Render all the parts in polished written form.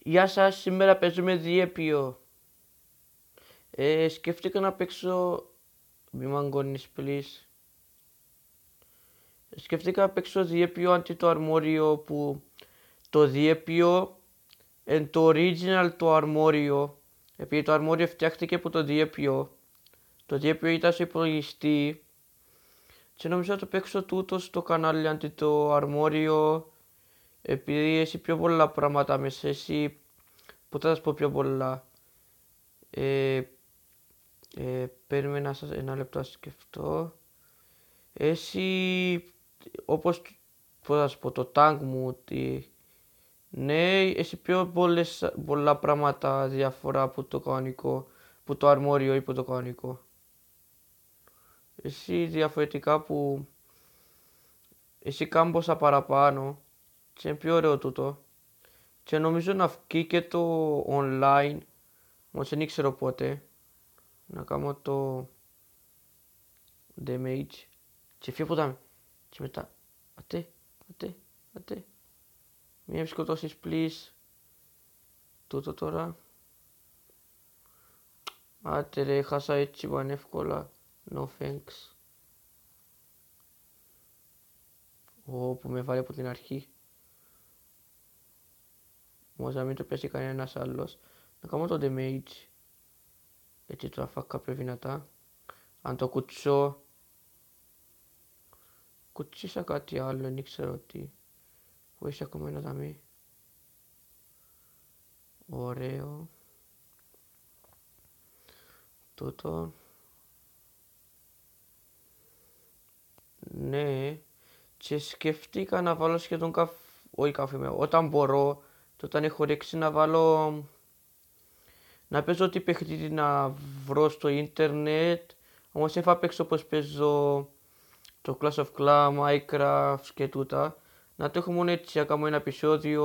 Γεια σας, σήμερα παίζουμε διέπιο. Σκέφτηκα να παίξω... Μη μ' αγκώνεις, please. Σκέφτηκα να παίξω διέπιο αντί το αρμόριο που... Το διέπιο είναι το original το αρμόριο. Επειδή το αρμόριο φτιάχτηκε από το διέπιο. Το διέπιο ήταν στο υπολογιστή. Και νομίζω να το παίξω τούτο στο κανάλι αντί το αρμόριο. Επειδή έχει πιο πολλά πράγματα μέσα, εσύ... Πού θα σας πω πιο πολλά. Περίμενα σας ένα λεπτό να σκεφτώ. Εσύ, όπως, πώς θα σου πω, το tag μου, ότι ναι, έχει πιο πολλά πράγματα διαφορά από το κανονικό, που το αρμόριο ή από το κανονικό. Εσύ διαφορετικά που, εσύ κάμποσα παραπάνω και είναι πιο ωραίο τούτο. Και νομίζω να βγει και το online, όμως δεν ξέρω πότε. Να κάνω το damage και φύγω που δάμε και μετά ατέ μην με σκοτώσεις please τούτο τώρα άτε ρε χάσα έτσι πανεύκολα no thanks που με βάλει από την αρχή όμως να μην το πιάσει κανένας άλλος να κάνω το damage έτσι το αφάκα πιο δυνατά αν το κουτσώ κουτσίσα κάτι άλλο δεν ξέρω τι που έχει ακόμα ένα δαμή ωραίο τούτο ναι και σκεφτήκα να βάλω σχεδόν όχι καφέ όταν μπορώ και όταν έχω ρίξει να βάλω να παίζω ό,τι παιχνίδι να βρω στο ίντερνετ όμως δεν θα παίξω όπως παίζω το Clash of Clans, Minecraft και τούτα να το έχω μόνο έτσι να κάνω ένα επεισόδιο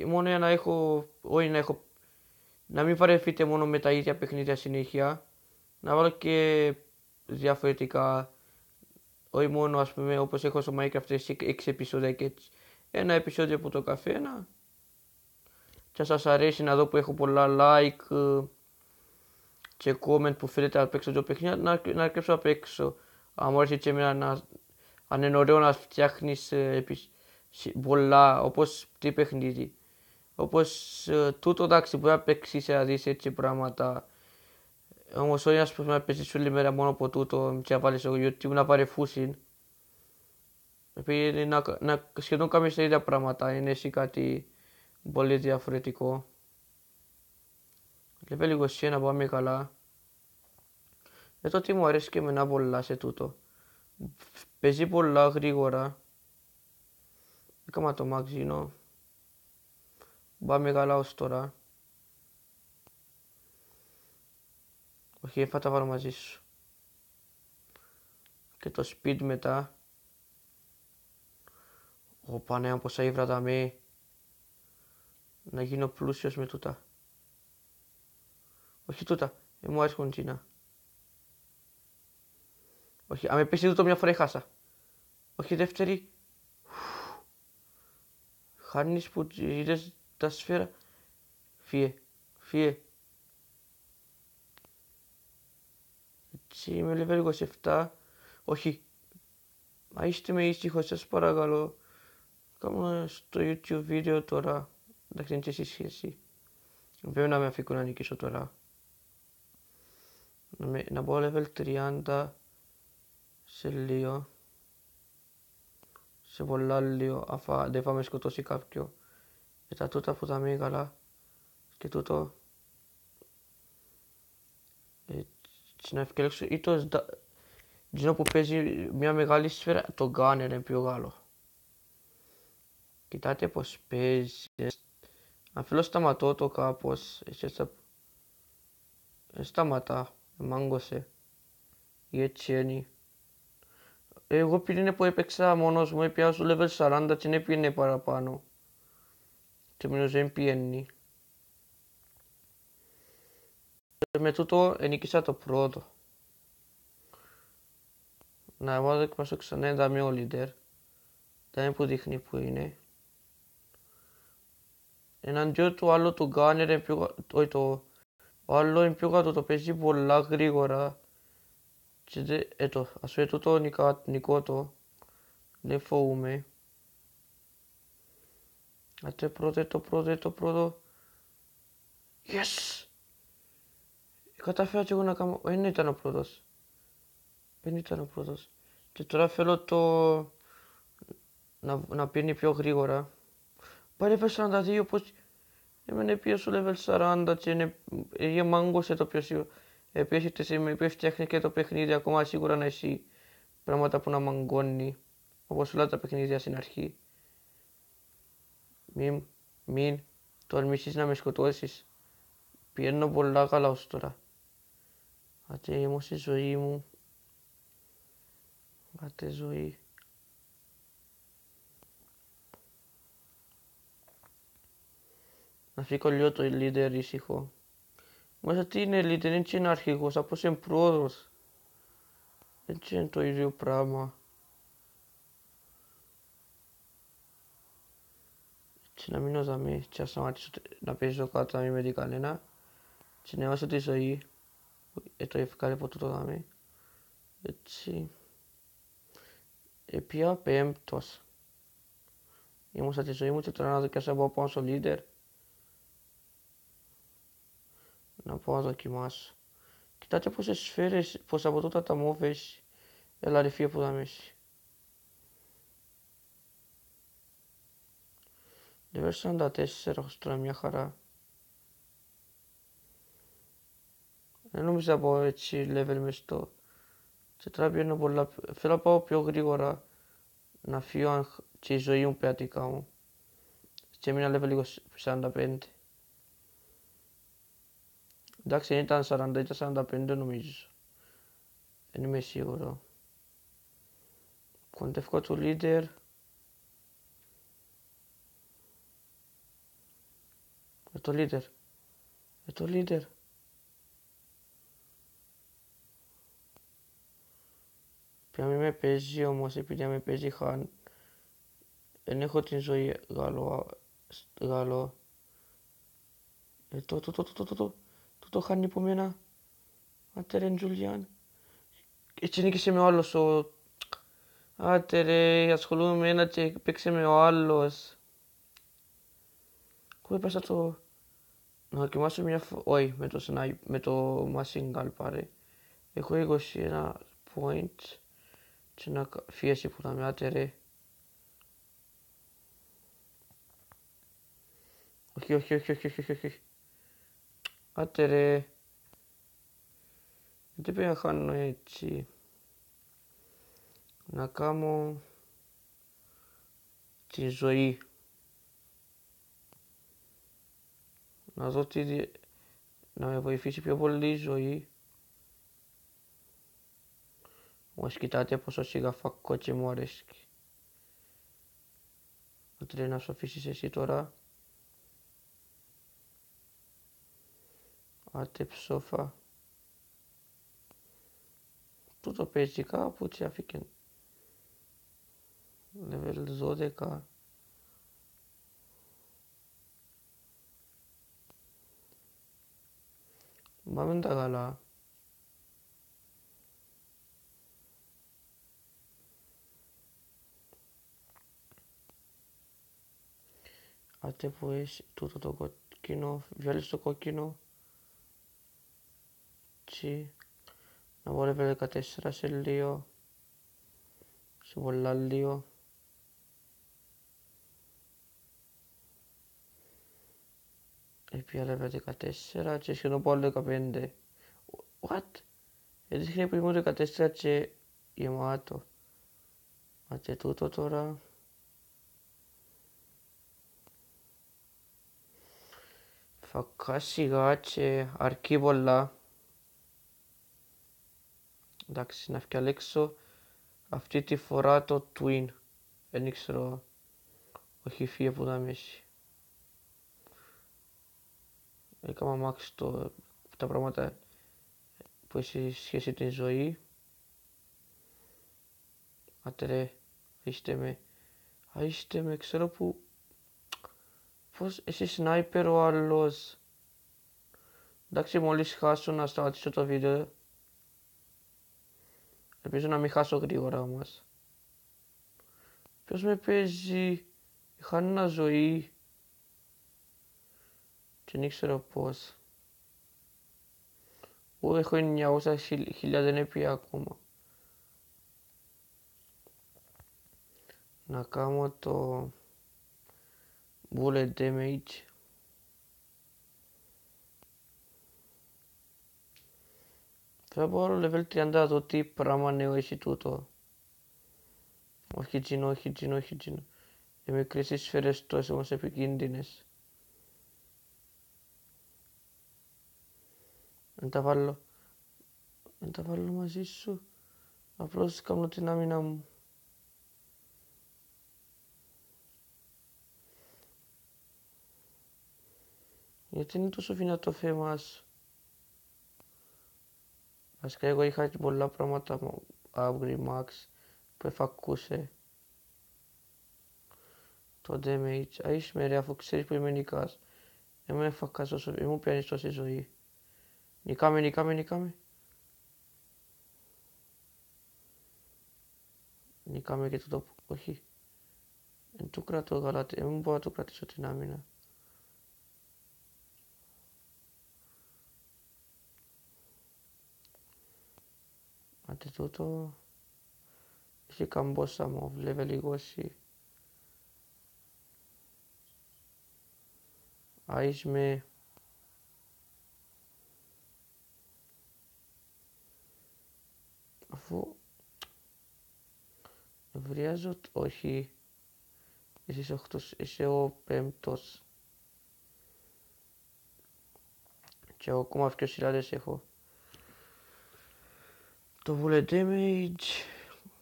μόνο για να έχω όχι να έχω να μην βαρεθείτε μόνο με τα ίδια παιχνίδια συνέχεια να βάλω και διαφορετικά όχι μόνο ας πούμε όπως έχω στο Minecraft 6 επεισόδια και έτσι ένα επεισόδιο από το καθένα και σας αρέσει να δω που έχω πολλά like και comment που θέλετε να παίξω το παιχνίδι να αρκέψω να παίξω αν μου αρέσει και εμένα αν είναι ωραίο να φτιάχνεις πολλά όπως τι παιχνίδι όπως τούτο εντάξει μπορεί να παίξεις να δεις έτσι πράγματα όμως όχι ας πούμε να παίζεις όλη μέρα μόνο από τούτο και να βάλεις στο YouTube να παρεφούσει επειδή να σχεδόν κάνεις τα ίδια πράγματα είναι εσύ κάτι πολύ διαφορετικό level 21 πάμε καλά το τι μου αρέσει και εμένα πολλά σε τούτο παίζει πολλά γρήγορα έκανα το μαξίνο πάμε καλά ως τώρα όχι θα τα βάλω μαζί σου και το speed μετά Πανέα πόσα ύβρα δαμέ να γίνω πλούσιος με τούτα όχι τούτα μου αρέσκουν τσίνα όχι αν με πέσει τούτο μια φορά χάσα όχι δεύτερη χάνεις που είδες τα σφαίρα φύε έτσι είμαι level 27 όχι μα είστε με ήσυχος σας παρακαλώ κάνω στο YouTube βίντεο τώρα εντάξει δεν έχει σχέση βέβαια να με αφήκω να νικήσω τώρα να μπω level 30 σε λίγο σε πολλά λίγο αφού δεν θα με σκοτώσει κάποιο και τα τούτα που θα μείνει καλά και τούτο έτσι να ευκαιρέξω ή το τζινό που παίζει μια μεγάλη σφαίρα το gun είναι πιο μεγάλο κοιτάτε πως παίζει αν θέλω σταματώ το κάπως σταματά μάγκωσε ή έτσι είναι εγώ πριν που έπαιξα μόνος μου έπια στο level 40 και δεν πήγαινε παραπάνω και μήνως δεν πιένει με τούτο ενίκησα το πρώτο να εγώ δοκιμάσω ξανά ένα με ο leader δεν που δείχνει που είναι εναντίον του άλλου του γκάνερ, όχι το άλλο είναι πιο κάτω, το παίζει πολλά γρήγορα. Και ας πω τούτο νικό το, δεν φοβούμαι. Άτε πρώτο. Yes! Κατάφερα και εγώ να κάνω, δεν ήταν ο πρώτος. Και τώρα θέλω το να πίνει πιο γρήγορα. Πάρε level 42 πως έμενε πίσω level 40 και μάγκωσε το πιο επίσης φτιάχνει και το παιχνίδι ακόμα σίγουρα να έχει πράγματα που να μαγκώνει όπως όλα τα παιχνίδια στην αρχή. Μην τολμήσεις να με σκοτώσεις. Πηγαίνω πολλά καλά ως τώρα. Άτε ήμουν στη ζωή μου. Άτε ζωή. Να φύγω λίγο το leader ήσυχο. Μέσα τι είναι leader, δεν είναι αρχηγός, απλώς είναι πρόεδρος. Έτσι είναι το ίδιο πράγμα. Έτσι να μείνω δαμή και να σταματήσω να παίζω κάτω να μην με δει κανένα. Και να έβασω τη ζωή. Το έφυγα από τούτο δαμή. Έτσι. Επία πέμπτος. Ήμουν στη ζωή μου και τώρα να δοκιμάσω να πάω πάνω στο leader. Να πάω να δοκιμάσω. Κοιτάτε πόσες σφαίρες, πως από τούτα τα μόβες. Έλα ρε φύγε που θα μέση. Level 44 έχω τώρα μια χαρά. Δεν νομίζω να πάω έτσι level μες στο. Και τώρα πιένω πολλά. Θέλω να πάω πιο γρήγορα. Να φύγω και η ζωή μου πειρατικά μου. Και έμεινα level 45. Εντάξει δεν ήταν 40, ήταν 45 νομίζω. Δεν είμαι σίγουρο. Κοντεύω του leader. Το leader. Πια μη με παίζει όμως, επειδή με παίζει χαν. Δεν έχω την ζωή γάλο. Το χάνει από μένα. Άντε ρε Τζουλιάν. Έτσι νίκησε με ο άλλος ο... Άντε ρε, ασχολούμαι με ένα και παίξε με ο άλλος. Πού έπασα το... Να δοκιμάσω μια όχι, με το machine gun πάρε. Έχω 21 points. Και να φύγεσαι που θα με άτε ρε. Όχι. Άτε ρε. Δεν πρέπει να χάνω έτσι. Να κάνω τη ζωή. Να δω τι... Να με βοηθήσει πιο πολύ η ζωή. Όμως κοιτάτε πόσο σιγά φακό και μου αρέσει. Άτε να σου αφήσεις εσύ τώρα. Άτε ψόφα. Τούτο παίζει κάπου και αφήκεν. Level 12. Πάμε τα καλά. Άτε που έχει τούτο το κόκκινο. Βγάλεις το κόκκινο. Τσι. Να πω level 14 σε λίγο. Σε πολλά λίγο. Επία level 14 και σχεδόν πάω 15. What? Έδειχνε που ήμουν 14 και γεμάτο. Άτε τούτο τώρα. Φακά σιγά και αρκεί πολλά. Εντάξει, να φτιαλέξω αυτή τη φορά το twin. Δεν ήξερα. Όχι φύγε που να μέση. Έκανα max τα πράγματα που έχει σχέση την ζωή. Άτε ρε, άιστε με, ξέρω που Πώς εσύ σνάιπερ ο άλλος. Εντάξει, μόλις χάσω να σταματήσω το βίντεο. Ελπίζω να μην χάσω γρήγορα όμως. Ποιος με παίζει. Είχα ένα ζωή. Και δεν ξέρω πώς. Έχω 900.000 EP ακόμα. Να κάνω το bullet damage. Θα μπορώ level 30 να δω τι πράγμα νέο έχει τούτο. Όχι τζίνο, όχι τζίνο, όχι τζίνο. Οι μικρές οι σφαίρες τόσο όμως επικίνδυνες. Δεν τα βάλω μαζί σου. Απλώς κάνω την άμυνα μου. Γιατί είναι τόσο δυνατό φέμας. Βασικά εγώ είχα πολλά πράγματα upgrade max που εφακούσε. Το damage. Άις με ρε, αφού ξέρεις που είμαι νικάς. Είμαι εφακάς όσο μου πιάνεις τόση ζωή. Νικάμε. Νικάμε και το όχι. Εν του κρατώ γαλάτι, δεν μπορώ να το κρατήσω την άμυνα. Άντε τούτο. Έχει καμπόσα μου, level 20. Άις με. Αφού ευριάζω, όχι. Είσαι ο πέμπτος. Και εγώ ακόμα 2.000 έχω. Το bullet damage.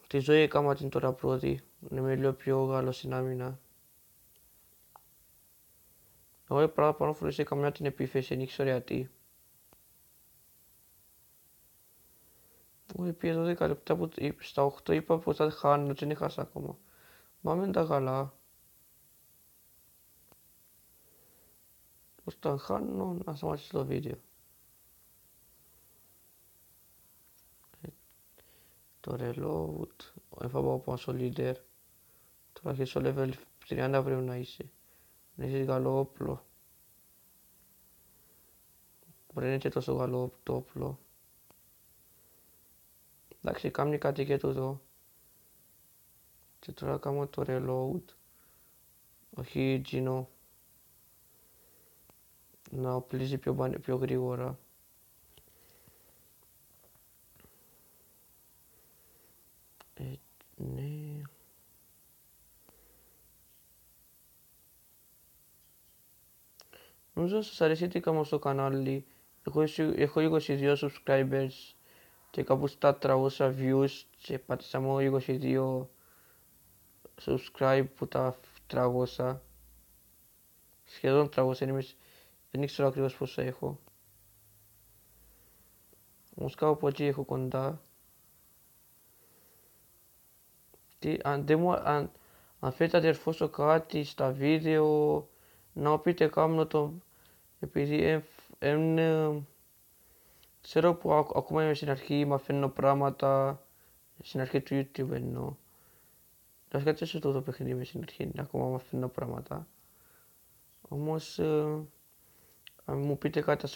Τη ζωή έκαμα την τώρα πρώτη. Είναι λίγο πιο γάλλο στην άμυνα. Εγώ παραπάνω φορές έκανα την επίθεση, δεν ήξερα γιατί. Επί 12 λεπτά που στα 8 είπα πως θα χάνω, δεν έχασα ακόμα. Μα μεν τα καλά. Πως τα χάνω να σταματήσω το βίντεο. Το reload. Θα πάω πάνω στο leader. Τώρα και στο level 30 πρέπει να είσαι. Να έχεις καλό όπλο. Μπορεί να είναι και τόσο καλό το όπλο. Εντάξει, κάνει κάτι και τούτο. Και τώρα κάνω το reload. Όχι Gino. Να οπλίζει πιο γρήγορα. Ναι. Νομίζω σας αρέσει τι κάνω στο κανάλι. Έχω 22 subscribers και κάπου στα 300 views και πάτησα μόνο 22 subscribe που τα 300. Σχεδόν 300, δεν ήξερα ακριβώς πόσα έχω. Όμως κάπου εκεί έχω κοντά. Αν θέλετε να διορθώσω κάτι στα βίντεο, να πείτε κάνω το, επειδή ξέρω που ακόμα είμαι στην αρχή, μαθαίνω πράγματα, στην αρχή του YouTube εννοώ. Να σκάτσω το παιχνίδι είμαι στην αρχή, ακόμα μαθαίνω πράγματα. Όμως, αν μου πείτε κάτι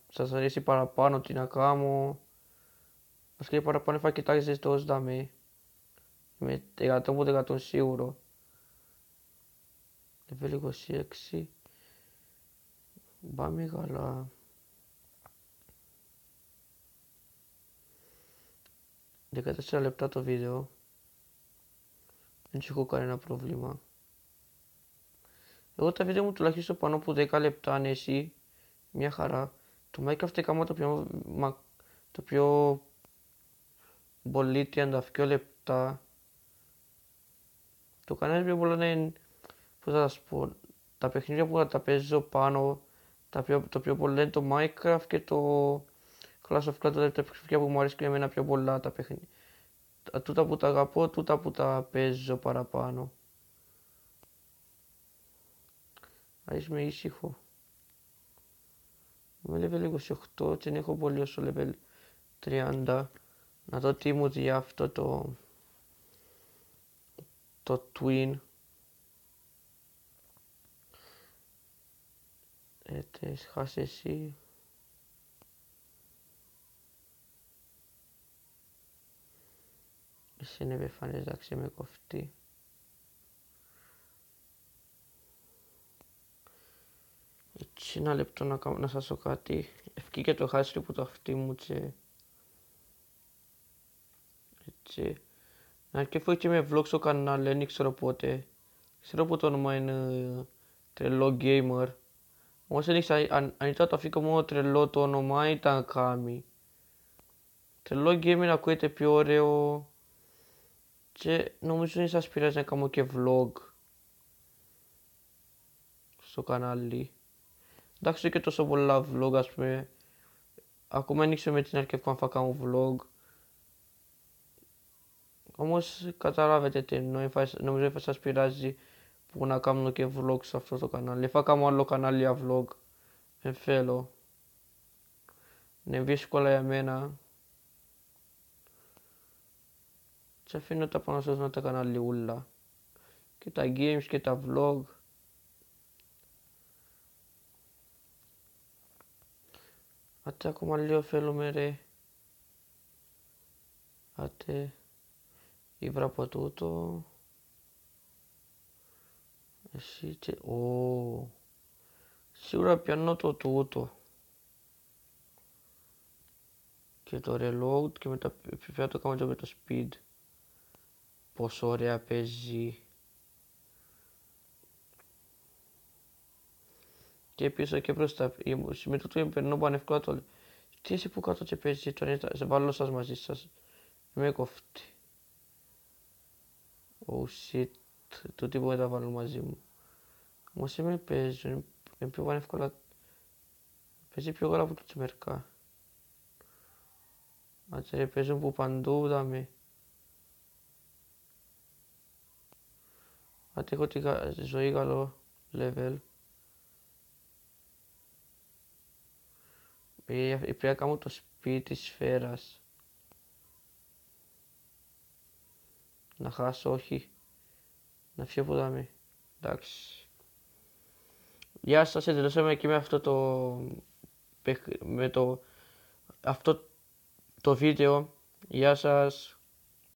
σας αρέσει παραπάνω τι να κάνω, βασικά παραπάνω θα κοιτάξετε το ως δάμε. Είμαι 100% σίγουρο. Level 26. Πάμε καλά. 14 λεπτά το βίντεο. Δεν έχω κανένα πρόβλημα. Εγώ τα βίντεο μου τουλάχιστον πάνω από 10 λεπτά αν εσύ. Μια χαρά. Το Minecraft έκανα το πιο πολύ 32 λεπτά. Το κανένα πιο πολλά είναι, πώς θα σας πω, τα παιχνίδια που θα τα παίζω πάνω, το πιο πολλά είναι το Minecraft και το Clash of Clans, τα παιχνίδια που μου αρέσει και εμένα πιο πολλά τα παιχνίδια. Τούτα που τα αγαπώ, τούτα που τα παίζω παραπάνω. Ας με ήσυχο. Είμαι level 28 και δεν έχω πολύ όσο level 30. Να δω τι μου δει αυτό το twin. Χάσε εσύ. Εσύ είναι πεφανές, εντάξει, με κοφτεί. Έτσι ένα λεπτό να σας πω κάτι. Ευκήκε το χάσι που το αυτί μου και... Έτσι. Να αρκεύω και με vlog στο κανάλι, δεν ξέρω πότε. Ξέρω που το όνομα είναι τρελό gamer. Όμως αν ήταν το αφήκω μόνο τρελό το όνομα ήταν κάμι. Τρελό gamer ακούγεται πιο ωραίο. Και νομίζω δεν σας πειράζει να κάνω και vlog στο κανάλι. Εντάξει και τόσο πολλά vlog, ας πούμε. Ακόμα ανοίξω με την αρκεύω αν θα κάνω vlog. Όμως καταλάβετε τι εννοώ, νομίζω θα σας πειράζει που να κάνω και vlog σε αυτό το κανάλι. Θα κάνω άλλο κανάλι για vlog. Δεν θέλω. Είναι δύσκολα για μένα. Και αφήνω τα πάνω σας να τα καναλιούλα. Και τα games και τα vlog. Άτε ακόμα λίγο θέλουμε ρε. Άτε. Ήβρα από τούτο. Εσύ και... Ω. Σίγουρα πιάνω το τούτο. Και το reload και μετά πρέπει το κάνω και με το speed. Πόσο ωραία παίζει. Και πίσω και μπροστά. Με το του περνώ πανεύκολα το... Τι εσύ που κάτω και παίζει τώρα, σε βάλω σας μαζί σας. Με κοφτεί. Oh shit. Τούτοι μπορεί να τα βάλω μαζί μου. Όμως με παίζει, είναι πιο πανεύκολα. Παίζει πιο γρήγορα από το τσιμερκά. Άτσε ρε παίζουν που παντού δάμε. Άτε έχω τη ζωή καλό level. Πρέπει να κάνω το σπίτι της σφαίρας. Να χάσω, όχι. Να φύγω που δάμε. Εντάξει. Γεια σας, τελειώσαμε και με αυτό το βίντεο. Γεια σας.